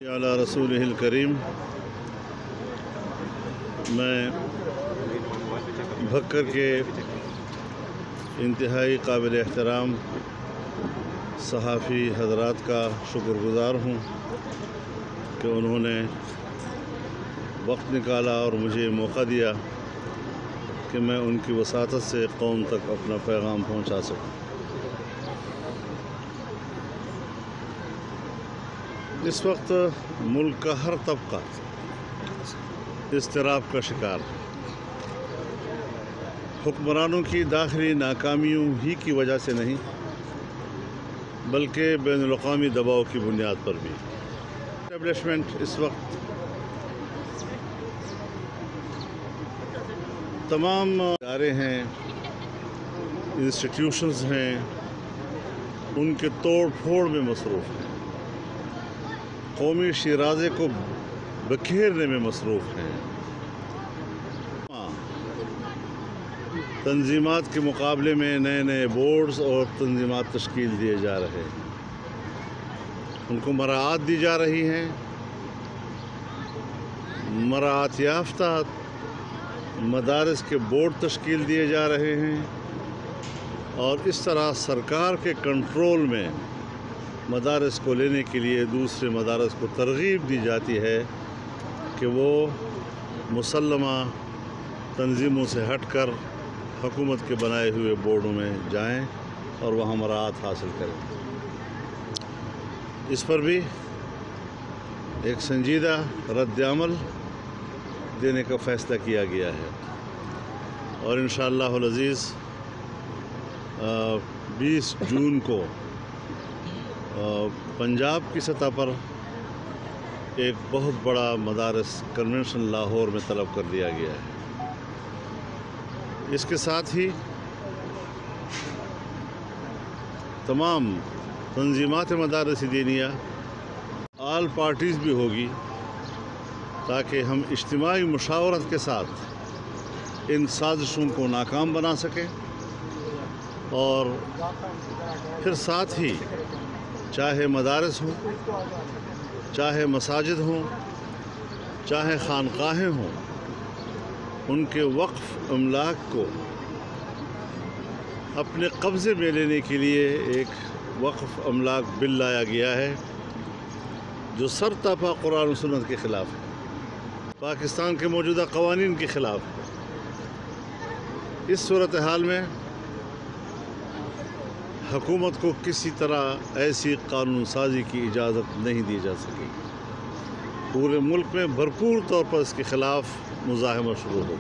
علی رسولہ الکریم۔ میں بھکر کے انتہائی قابل احترام صحافی حضرات کا شکر گزار ہوں کہ انہوں نے وقت نکالا اور مجھے موقع دیا کہ میں ان کی وساطت سے قوم تک اپنا پیغام پہنچا سکوں۔ اس وقت ملک کا ہر طبقہ اضطراب کا شکار ہے۔ حکمرانوں کی داخلی ناکامیوں ہی کی وجہ سے نہیں بلکہ بین الاقوامی دباؤ کی بنیاد پر بھی۔ اسٹیبلشمنٹ اس وقت تمام ادارے ہیں، انسٹیٹیوشنز ہیں، ان کے توڑ پھوڑ میں مصروف ہیں، قومی شیرازے کو بکھیرنے میں مصروف ہیں۔ تنظیمات کے مقابلے میں نئے نئے بورڈز اور تنظیمات تشکیل دیے جا رہے ہیں، ان کو مراعات دی جا رہی ہیں، مراعات یافتہ مدارس کے بورڈ تشکیل دیے جا رہے ہیں، اور اس طرح سرکار کے کنٹرول میں مدارس کو لینے کے لیے دوسرے مدارس کو ترغیب دی جاتی ہے کہ وہ مسلمہ تنظیموں سے ہٹ کر حکومت کے بنائے ہوئے بورڈوں میں جائیں اور وہاں مراعات حاصل کریں۔ اس پر بھی ایک سنجیدہ رد عمل دینے کا فیصلہ کیا گیا ہے، اور انشاءاللہ العزیز 20 جون کو پنجاب کی سطح پر ایک بہت بڑا مدارس کنونشن لاہور میں طلب کر دیا گیا ہے۔ اس کے ساتھ ہی تمام تنظیمات مدارس دینیہ آل پارٹیز بھی ہوگی تاکہ ہم اجتماعی مشاورت کے ساتھ ان سازشوں کو ناکام بنا سکیں، اور پھر ساتھ ہی چاہے مدارس ہوں، چاہے مساجد ہوں، چاہے خانقاہیں ہوں، ان کے وقف املاک کو اپنے قبضے میں لینے کے لیے ایک وقف املاک بل لایا گیا ہے جو سرتاپا قرآن و سنت کے خلاف ہے، پاکستان کے موجودہ قوانین کے خلاف ہے۔ اس صورتحال میں حکومت کو کسی طرح ایسی قانون سازی کی اجازت نہیں دی جا سکے۔ پورے ملک میں بھرپور طور پر اس کے خلاف مزاحمت شروع ہو،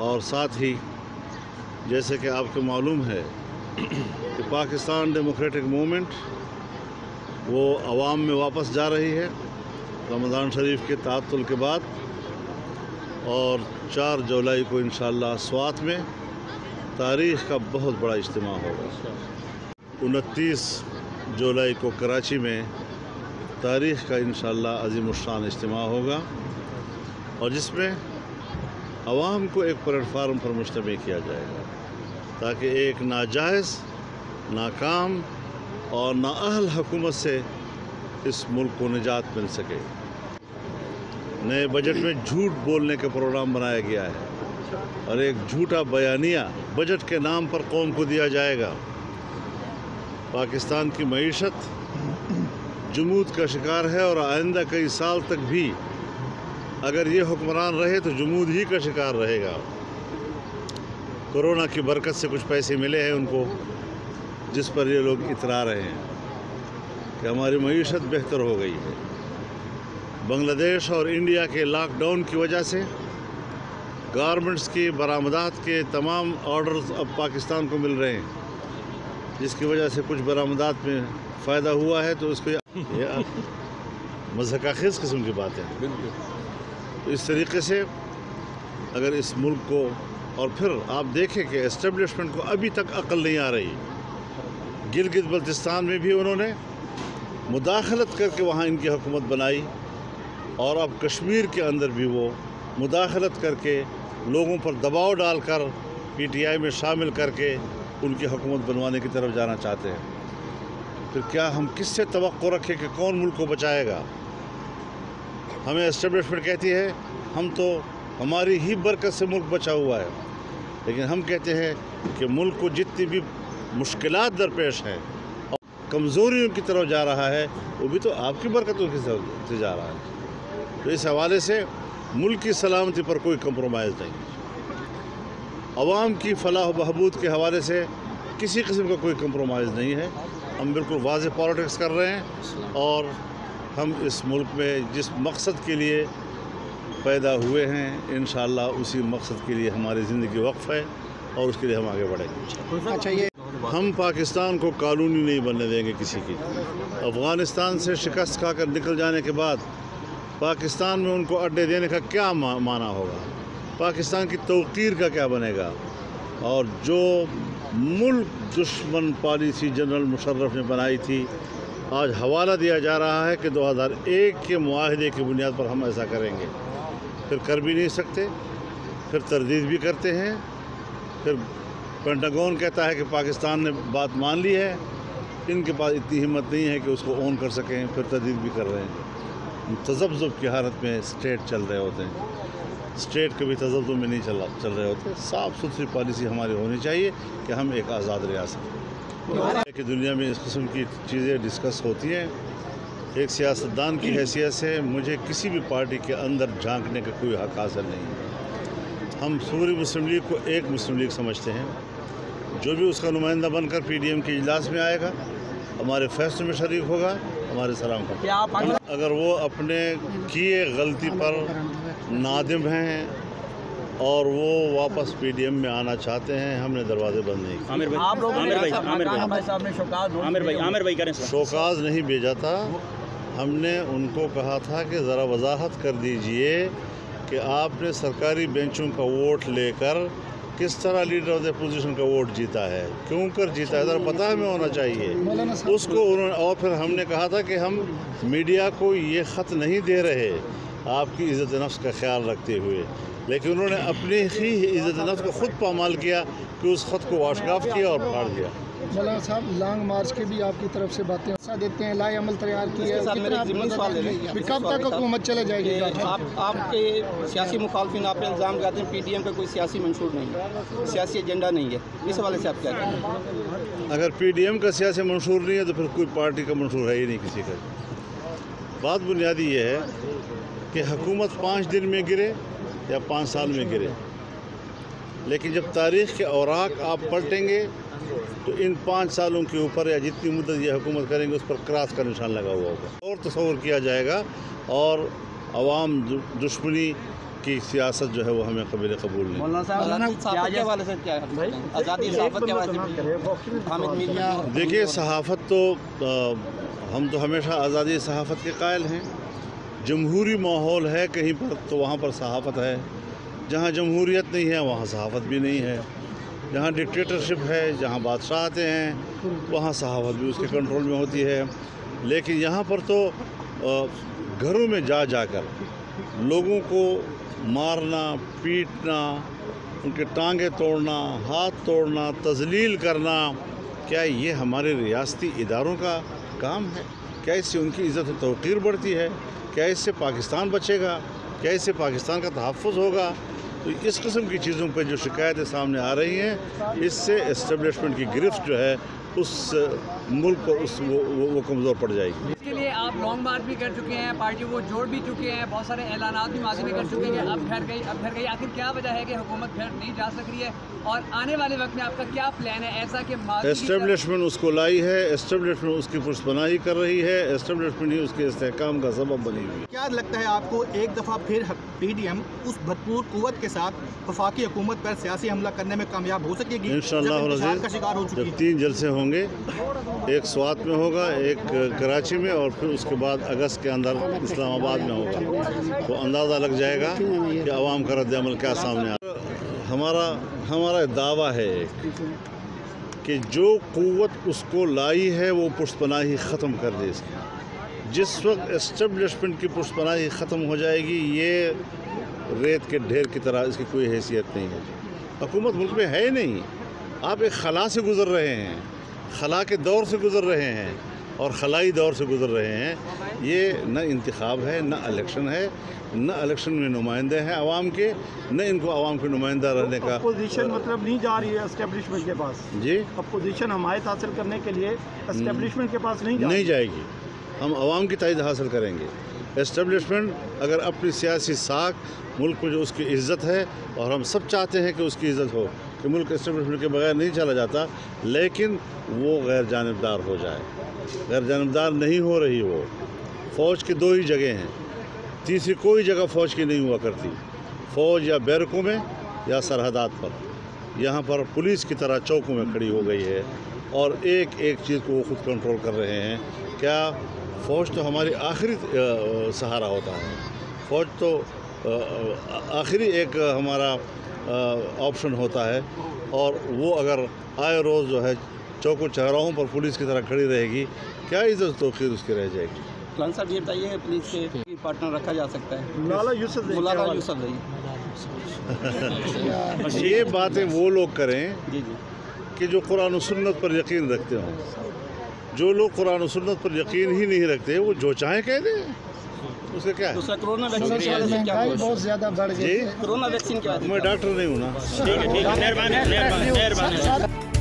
اور ساتھ ہی جیسے کہ آپ کو معلوم ہے کہ پاکستان ڈیموکریٹک موومنٹ وہ عوام میں واپس جا رہی ہے رمضان شریف کے تعطل کے بعد، اور 4 جولائی کو انشاءاللہ سوات میں تاریخ کا بہت بڑا اجتماع ہوگا۔ 29 جولائی کو کراچی میں تاریخ کا انشاءاللہ عظیم الشان اجتماع ہوگا، اور جس میں عوام کو ایک پلیٹ فارم پر مجتمع کیا جائے گا تاکہ ایک ناجائز، ناکام اور نااہل حکومت سے اس ملک کو نجات مل سکے۔ نئے بجٹ میں جھوٹ بولنے کا پروگرام بنایا گیا ہے، اور ایک جھوٹا بیانیہ بجٹ کے نام پر قوم کو دیا جائے گا۔ پاکستان کی معیشت جمود کا شکار ہے، اور آئندہ کئی سال تک بھی اگر یہ حکمران رہے تو جمود ہی کا شکار رہے گا۔ کرونا کی برکت سے کچھ پیسے ملے ہیں ان کو، جس پر یہ لوگ اترا رہے ہیں کہ ہماری معیشت بہتر ہو گئی ہے۔ بنگلہ دیش اور انڈیا کے لاک ڈاؤن کی وجہ سے گارمنٹس کی برآمدات کے تمام آرڈرز اب پاکستان کو مل رہے ہیں، جس کی وجہ سے کچھ برآمدات میں فائدہ ہوا ہے، تو اس کو مضحکہ خیز قسم کی بات ہے۔ اس طریقے سے اگر اس ملک کو، اور پھر آپ دیکھیں کہ اسٹیبلشمنٹ کو ابھی تک عقل نہیں آ رہی۔ گلگت بلتستان میں بھی انہوں نے مداخلت کر کے وہاں ان کی حکومت بنائی، اور اب کشمیر کے اندر بھی وہ مداخلت کر کے لوگوں پر دباؤ ڈال کر پی ٹی آئی میں شامل کر کے ان کی حکومت بنوانے کی طرف جانا چاہتے ہیں۔ پھر کیا ہم کس سے توقع رکھیں کہ کون ملک کو بچائے گا؟ ہمیں اسٹیبلشمنٹ کہتی ہے ہم تو ہماری ہی برکت سے ملک بچا ہوا ہے، لیکن ہم کہتے ہیں کہ ملک کو جتنی بھی مشکلات درپیش ہیں اور کمزوریوں کی طرف جا رہا ہے وہ بھی تو آپ کی برکتوں کی طرف سے جا رہا ہے۔ تو اس حوالے سے ملک کی سلامتی پر کوئی کمپرومائز نہیں، عوام کی فلاح و بہبود کے حوالے سے کسی قسم کا کوئی کمپرومائز نہیں ہے۔ ہم بالکل واضح پالیٹکس کر رہے ہیں اور ہم اس ملک میں جس مقصد کے لیے پیدا ہوئے ہیں انشاءاللہ اسی مقصد کے لیے ہماری زندگی وقف ہے اور اس کے لیے ہم آگے بڑھیں گے۔ ہم پاکستان کو قانونی نہیں بننے دیں گے کسی کی۔ افغانستان سے شکست کھا کر نکل جانے کے بعد پاکستان میں ان کو اڈے دینے کا کیا معنی ہوگا؟ پاکستان کی توقیر کا کیا بنے گا؟ اور جو ملک دشمن پالیسی جنرل مشرف نے بنائی تھی آج حوالہ دیا جا رہا ہے کہ 2001 کے معاہدے کی بنیاد پر ہم ایسا کریں گے، پھر کر بھی نہیں سکتے، پھر تردید بھی کرتے ہیں، پھر پینٹاگون کہتا ہے کہ پاکستان نے بات مان لی ہے، ان کے پاس اتنی ہمت نہیں ہے کہ اس کو اون کر سکیں، پھر تردید بھی کر رہے ہیں۔ تذبذب کی حالت میں اسٹیٹ چل رہے ہوتے ہیں، اسٹیٹ کبھی تذبذب میں نہیں چل رہے ہوتے۔ صاف ستھری پالیسی ہماری ہونی چاہیے کہ ہم ایک آزاد ریاست ہیں کہ دنیا میں اس قسم کی چیزیں ڈسکس ہوتی ہیں۔ ایک سیاستدان کی حیثیت سے مجھے کسی بھی پارٹی کے اندر جھانکنے کا کوئی حق حاصل نہیں ہے۔ ہم پوری مسلم لیگ کو ایک مسلم لیگ سمجھتے ہیں، جو بھی اس کا نمائندہ بن کر پی ڈی ایم کے اجلاس میں آئے گا ہمارے فیصلے میں شریک ہوگا، ہمارے سلام کا۔ اگر وہ اپنے کیے غلطی پر نادم ہیں اور وہ واپس پی ڈی ایم میں آنا چاہتے ہیں، ہم نے دروازے بند نہیں کیے۔ شوکاز نہیں بھیجا تھا، ہم نے ان کو کہا تھا کہ ذرا وضاحت کر دیجئے کہ آپ نے سرکاری بینچوں کا ووٹ لے کر کس طرح لیڈر آف دی اپوزیشن کا ووٹ جیتا ہے، کیوں کر جیتا ہے، ذرا پتہ ہمیں ہونا چاہیے اس کو انہوں نے۔ اور پھر ہم نے کہا تھا کہ ہم میڈیا کو یہ خط نہیں دے رہے آپ کی عزت نفس کا خیال رکھتے ہوئے، لیکن انہوں نے اپنی ہی عزت نفس کو خود پامال کیا کہ اس خط کو واش آف کیا اور پھاڑ دیا۔ مولانا صاحب لانگ مارچ کے بھی آپ کی طرف سے باتیں دیتے ہیں، لائے عمل تیار کی ہے، کب تک حکومت چلے جائے گی؟ آپ کے سیاسی مخالفین آپ پہ الزام لگاتے ہیں پی ڈی ایم کا کوئی سیاسی منشور نہیں ہے، سیاسی ایجنڈا نہیں ہے، اس حوالے سے آپ کیا کہیں گے؟ اگر پی ڈی ایم کا سیاسی منشور نہیں ہے تو پھر کوئی پارٹی کا منشور ہے ہی نہیں کسی کا۔ بات بنیادی یہ ہے کہ حکومت 5 دن میں گرے یا 5 سال میں گرے، لیکن جب تاریخ کے اوراق آپ پلٹیں گے تو ان 5 سالوں کے اوپر یا جتنی مدت یہ حکومت کریں گے اس پر کراس کا نشان لگا ہوا ہوگا اور تصور کیا جائے گا، اور عوام دشمنی کی سیاست جو ہے وہ ہمیں قابل قبول نہیں۔ دیکھیے صحافت تو ہم تو ہمیشہ آزادی صحافت کے قائل ہیں۔ جمہوری ماحول ہے کہیں پر تو وہاں پر صحافت ہے، جہاں جمہوریت نہیں ہے وہاں صحافت بھی نہیں ہے، جہاں ڈکٹیٹرشپ ہے، جہاں بادشاہ آتے ہیں وہاں صحافت بھی اس کے کنٹرول میں ہوتی ہے۔ لیکن یہاں پر تو گھروں میں جا جا کر لوگوں کو مارنا، پیٹنا، ان کے ٹانگیں توڑنا، ہاتھ توڑنا، تذلیل کرنا، کیا یہ ہمارے ریاستی اداروں کا کام ہے؟ کیا اس سے ان کی عزت و توقیر بڑھتی ہے؟ کیا اس سے پاکستان بچے گا؟ کیا اس سے پاکستان کا تحفظ ہوگا؟ تو اس قسم کی چیزوں پہ جو شکایتیں سامنے آ رہی ہیں اس سے اسٹیبلشمنٹ کی گرفت جو ہے اس ملک پر وہ کمزور پڑ جائے گی۔ اس کے لیے آپ لانگ مارچ بھی کر چکے ہیں، پارٹی کو جوڑ بھی چکے ہیں، بہت سارے اعلانات بھی ماضی میں کر چکے ہیں کہ اب گھر گئی، آخر کیا وجہ ہے کہ حکومت گھر نہیں جا سک رہی ہے اور آنے والے وقت میں آپ کا کیا پلان ہے ایسا کہ اسٹیبلشمنٹ اس کو لائی ہے، اسٹیبلشمنٹ اس کی پشت پناہی کر رہی ہے، اسٹیبلشمنٹ ہی اس کے استحکام کا سبب بنی ہوئی ہے۔ کیا لگتا ہے آپ کو ایک دفعہ پھر پی ڈی ایم اس بھرپور قوت کے ساتھ وفاقی حکومت پر سیاسی حملہ کرنے میں کامیاب ہو سکے گی انشاءاللہ کا شکار ہو چکی ہے؟ 3 جلسے ہوں گے، ایک سوات میں ہوگا، ایک کراچی میں، اور پھر اس کے بعد اگست کے اندر اسلام آباد میں ہوگا، تو اندازہ لگ جائے گا کہ عوام کا رد عمل کیا سامنے آ رہا ہے۔ ہمارا دعویٰ ہے کہ جو قوت اس کو لائی ہے وہ پشت پناہی ختم کر دے اس کی۔ جس وقت اسٹیبلشمنٹ کی پشت پناہی ختم ہو جائے گی یہ ریت کے ڈھیر کی طرح اس کی کوئی حیثیت نہیں ہے۔ حکومت ملک میں ہے ہی نہیں، آپ ایک خلا سے گزر رہے ہیں، خلا کے دور سے گزر رہے ہیں، اور خلائی دور سے گزر رہے ہیں. یہ نہ انتخاب ہے، نہ الیکشن ہے، نہ الیکشن میں نمائندے ہیں عوام کے، نہ ان کو عوام کے نمائندہ رہنے کا. اپوزیشن مطلب نہیں جا رہی ہے اسٹیبلشمنٹ کے پاس. جی اپوزیشن حمایت حاصل کرنے کے لیے اسٹیبلشمنٹ کے پاس نہیں جائے گی. ہم عوام کی تائید حاصل کریں گے. اسٹیبلشمنٹ اگر اپنی سیاسی ساکھ ملک میں جو اس کی عزت ہے، اور ہم سب چاہتے ہیں کہ اس کی عزت ہو، کہ ملک اسٹیبلشمنٹ کے بغیر نہیں چلا جاتا، لیکن وہ غیر جانبدار ہو جائے. غیر جانبدار نہیں ہو رہی. وہ فوج کی 2 ہی جگہ ہیں، تیسری کوئی جگہ فوج کی نہیں ہوا کرتی. فوج یا بیرکوں میں یا سرحدات پر. یہاں پر پولیس کی طرح چوکوں میں کھڑی ہو گئی ہے، اور ایک ایک چیز کو وہ خود کنٹرول کر رہے ہیں. کیا فوج تو ہماری آخری سہارا ہوتا ہے. فوج تو آخری ایک ہمارا آپشن ہوتا ہے، اور وہ اگر آئے روز جو ہے چوک و چہراہوں پر پولیس کی طرح کھڑی رہے گی، کیا عزت و توقیر اس کی رہ جائے گی. فلان صاحب یہ بتائیے پولیس کے پارٹنر رکھا جا سکتا ہے؟ ملالا یوسف زئی. یہ باتیں وہ لوگ کریں جی جی کہ جو قرآن و سنت پر یقین رکھتے ہوں. جو لوگ قرآن و سنت پر یقین ہی نہیں رکھتے، وہ جو چاہیں کہہ دیں. اس کا کیا ہے؟ دوسرا کرونا ویکسین والے سے کیا مہنگائی ہوا؟ بہت زیادہ بڑھ گئی. جی کرونا ویکسین کیا ہے؟ میں ڈاکٹر نہیں ہوں نا. ٹھیک ہے، مہربانی.